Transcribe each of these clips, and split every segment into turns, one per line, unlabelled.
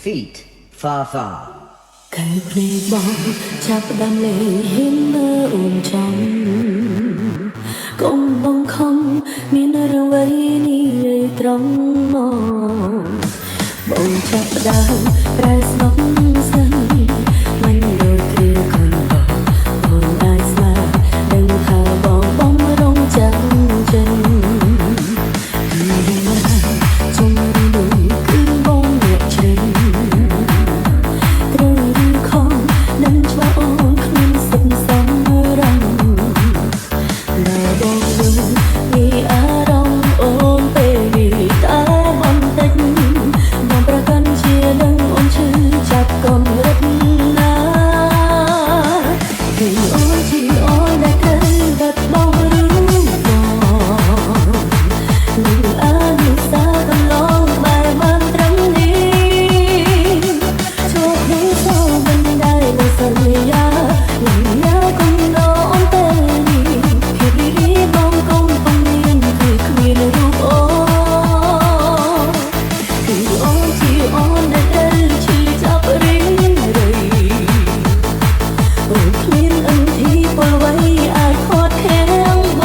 feet far far
ខែព្រីបងចាប់ដាំលេហ៊ានមើលអូនចំកុំបងខំមានរឿងអ្វីនេះត្រង់មកបងចាប់ដើមប្រែស្នប់សិនមិនដូចគ្រាកូនបងអូនអាចស្មារដឹងថាបងរងចាំចិនជុំរឿងគឺបងអ្នកជ្រិនត្រូវឬខំនឹងច្បាស់អូនគ្មានសិទ្ធិសម្រងតែបងនឹងមានអារម្មណ៍អូនពេលនេះតែបន្តិចបងប្រកាន់ជានឹងអូនឈឺចាប់កំរិតណាគឺអូនជាអូនដែលត្រូវបាត់បង់រឿងបងនឹងអានិសាកន្លងបែបបានត្រឹមនេះជួបនឹងសោមិនได้នៅសន្យាកុំរអូនពេលនេះភាពរីបងកុំពំមានគឺគ្មានរូបអូនគឺអូនជាអូនដែលត្រូវឈឺចាប់រីរៃអូនគ្មានអន្ទីពលអ្វីអាចខត់ខាំងប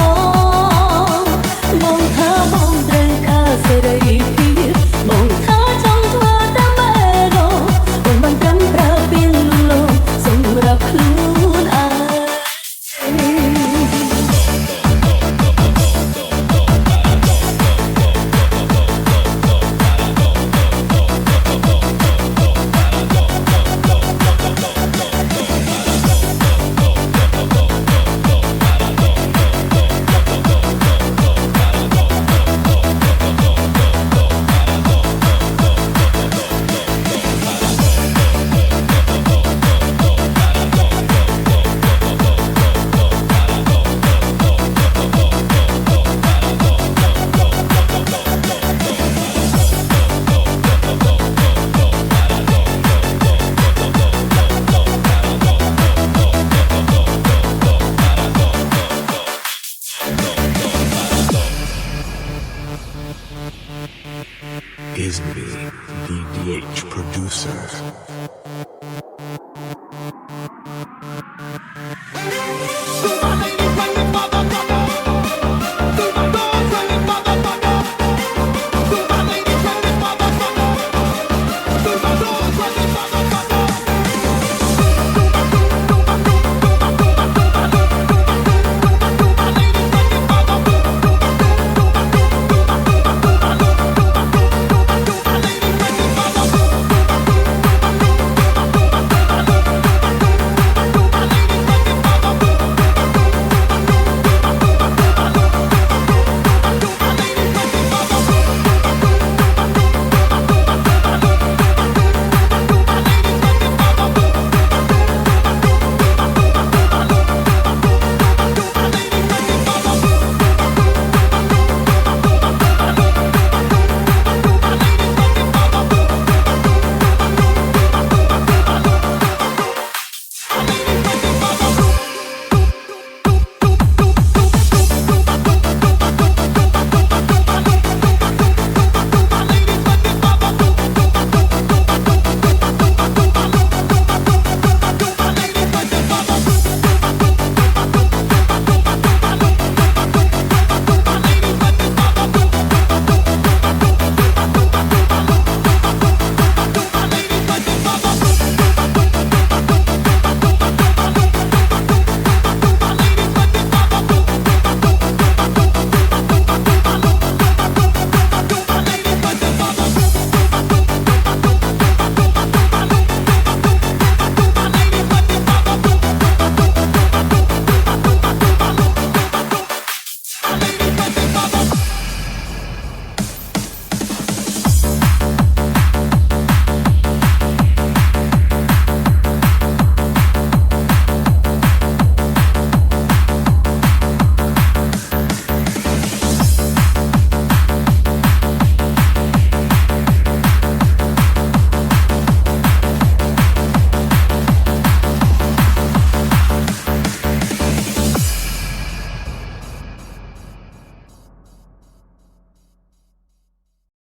ងថាបងត្រូវការសេរីភាពបងថាចង់ធ្វើតាមបែបបងមិនត្រឹមប្រើពាក្យលំសម្រាប់ខ្លួនឯង
Is me, DDH producer.